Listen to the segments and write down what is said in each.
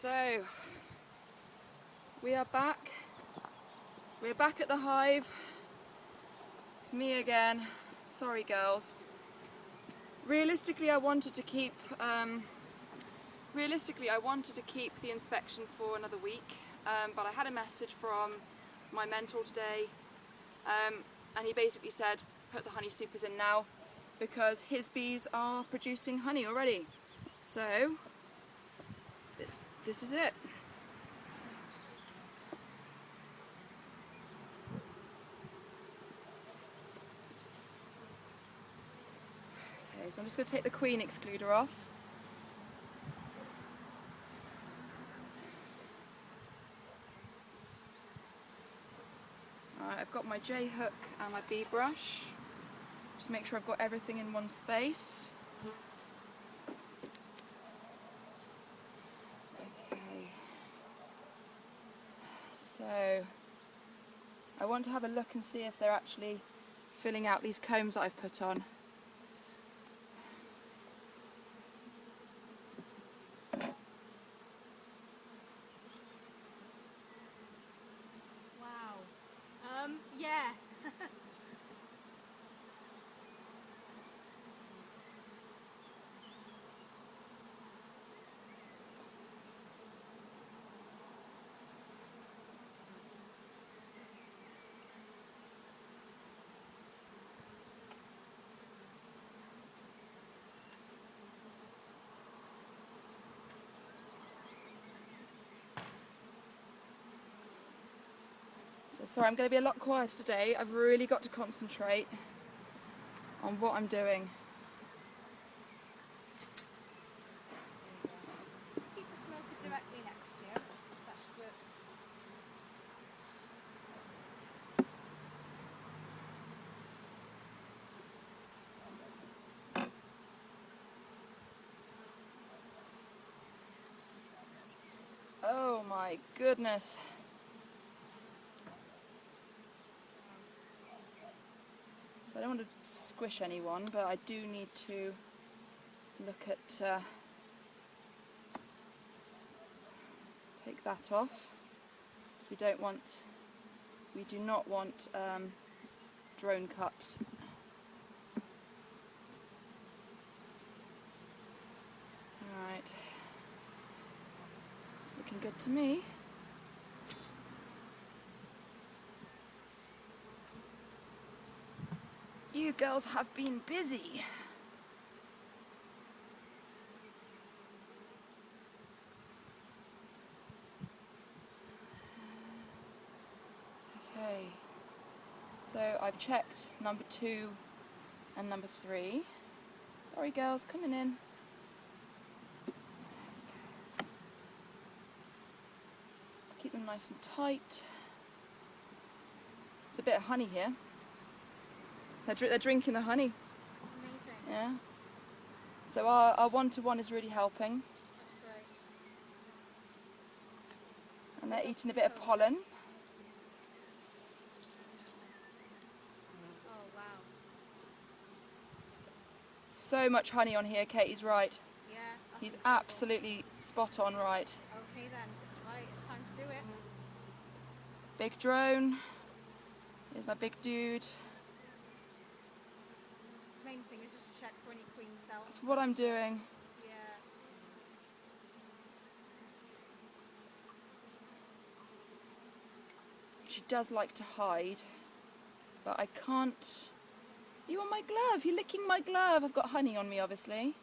So we are back. We're back at the hive. It's me again. Sorry, girls. Realistically, I wanted to keep the inspection for another week, but I had a message from my mentor today, and he basically said put the honey supers in now because his bees are producing honey already. So this is it. Okay, so I'm just going to take the queen excluder off. Alright, I've got my J hook and my bee brush. Just make sure I've got everything in one space. Okay. So I want to have a look and see if they're actually filling out these combs that I've put on. Wow. Yeah. So sorry, I'm going to be a lot quieter today. I've really got to concentrate on what I'm doing. Keep the smoker directly next to you. That should work. Oh my goodness. So I don't want to squish anyone, but I do need to look at, let's take that off. We do not want drone cups. Alright, it's looking good to me. You girls have been busy. Okay, so I've checked number 2 and number 3. Sorry girls, coming in. Let's keep them nice and tight. There's a bit of honey here. They're drinking the honey. Amazing. Yeah. So our one-to-one is really helping. That's great. And they're eating a bit of pollen. Oh, wow. So much honey on here, Katie's right. Yeah. He's incredible. absolutely spot on right. Okay then. Right, it's time to do it. Big drone. Here's my big dude. Main thing is just to check for any queen cells. That's what I'm doing. Yeah. She does like to hide, but I can't. You want my glove? You're licking my glove. I've got honey on me, obviously.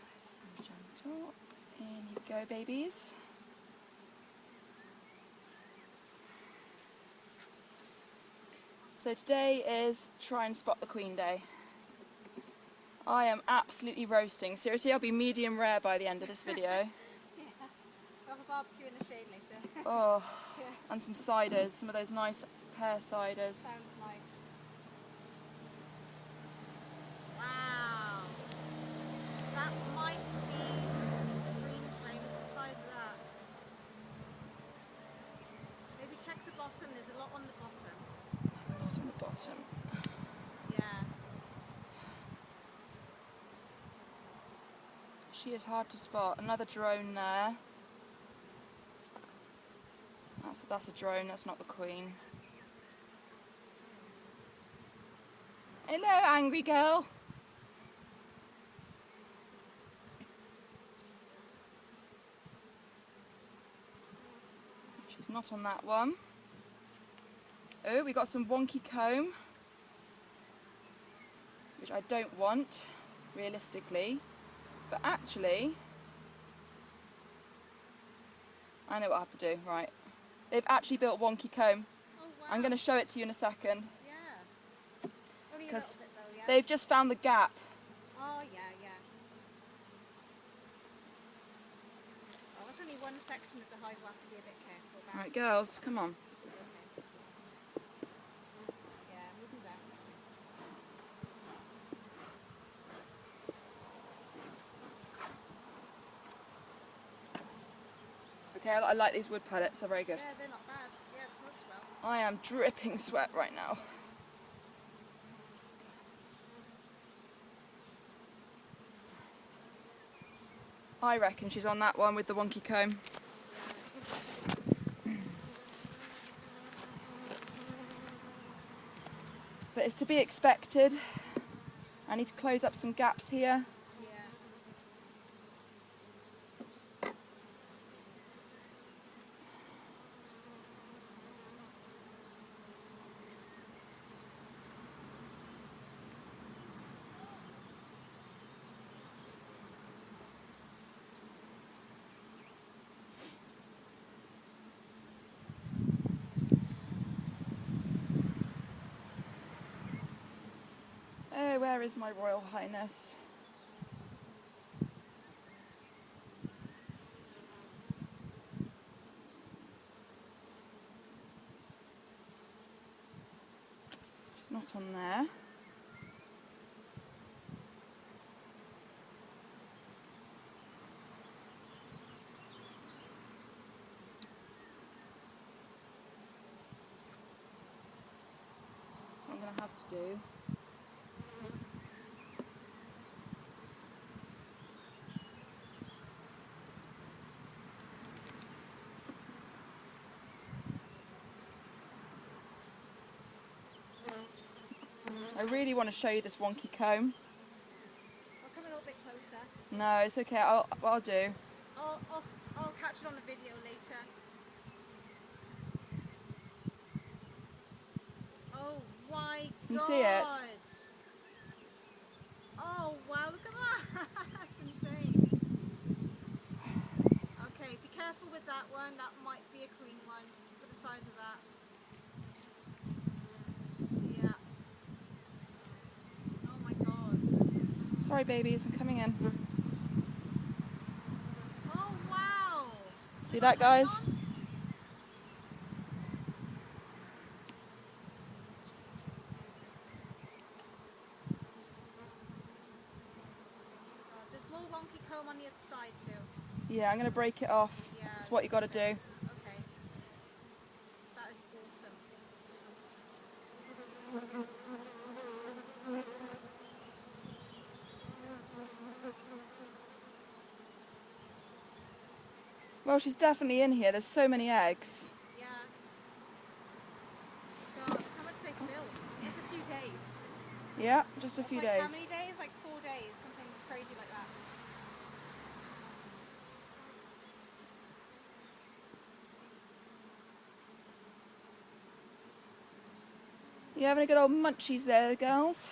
Nice and gentle. In you go, babies. So today is try and spot the queen day. I am absolutely roasting. Seriously, I'll be medium rare by the end of this video. Yeah. We'll have a barbecue in the shade later. Oh, Yeah. and some ciders, some of those nice pear ciders. Sounds nice. Wow. That might be the green frame at the side of that. Maybe check the bottom. There's a lot on the bottom. Not on the bottom. bottom. Yeah. She is hard to spot. Another drone there. That's a drone, that's not the queen. Hello, angry girl. She's not on that one. Oh, we got some wonky comb, which I don't want, realistically. But actually, I know what I have to do, right. They've actually built wonky comb. Oh wow. I'm going to show it to you in a second. Yeah. Only a little Because bit though, yeah. they've just found the gap. Oh yeah, yeah. Oh, that's only one section of the hive we'll have to be a bit careful about. Right, girls, come on. Okay. Yeah, moving down. Okay, I like these wood pellets, they're very good. Yeah, they're not bad. Yeah, it smokes well. I am dripping sweat right now. I reckon she's on that one with the wonky comb. But it's to be expected. I need to close up some gaps here. Yeah. Oh, where is my Royal Highness? She's not on there. What I'm going to have to do. I really want to show you this wonky comb. I'll come a little bit closer. No, it's okay. What I'll do. I'll catch it on the video later. Oh my god! Can you see it? Oh wow, look at that! That's insane. Okay, be careful with that one. That might be a queen one. Look at the size of that. Yeah. Oh my god. Sorry, babies, I'm coming in. Oh wow! See that, guys? There's more wonky comb on the other side too. Yeah, I'm going to break it off. Yeah. That's what you got to do. Okay. That is awesome. Well, she's definitely in here. There's so many eggs. Yeah. God, how much they built? Just a few days. Yeah, just a It's few like days. How many days? Like 4 days, something crazy like that. You having a good old munchies there, girls?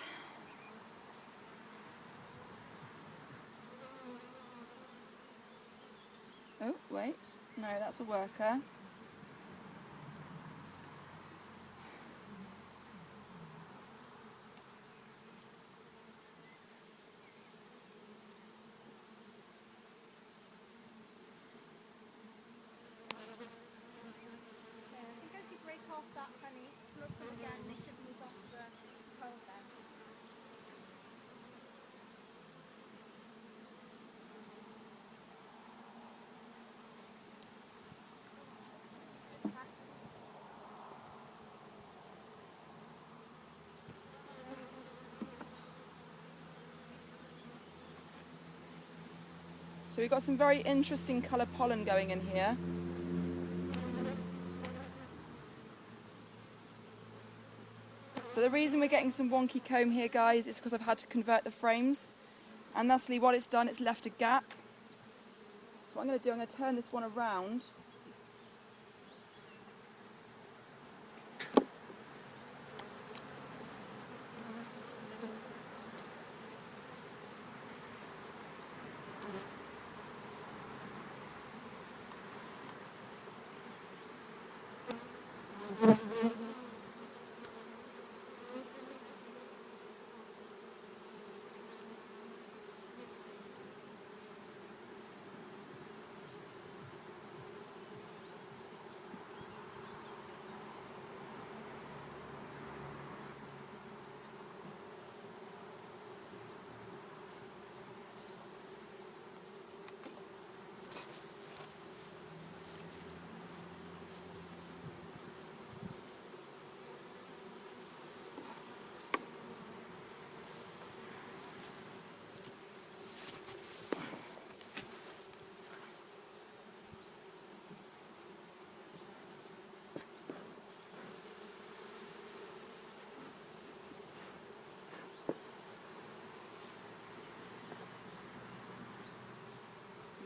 Oh, wait. No, that's a worker. Okay, I think as you break off that honey, smoke them again, they should move off the comb then. So we've got some very interesting colour pollen going in here. So the reason we're getting some wonky comb here, guys, is because I've had to convert the frames. And thusly what it's done, it's left a gap. So what I'm going to do, I'm going to turn this one around.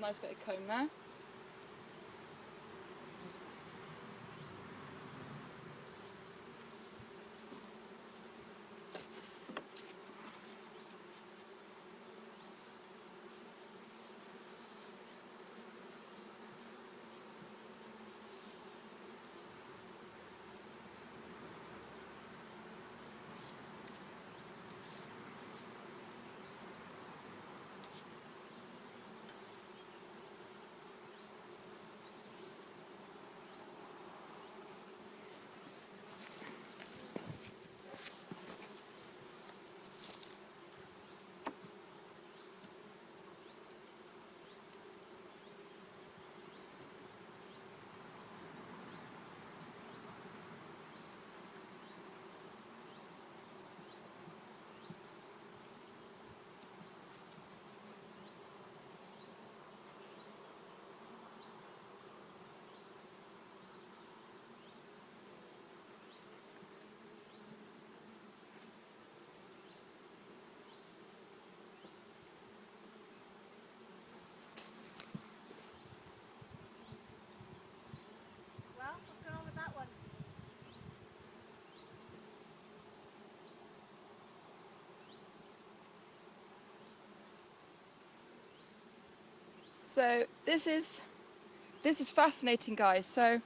Nice bit of comb there. Well, what's going on with that one? So this is fascinating, guys. So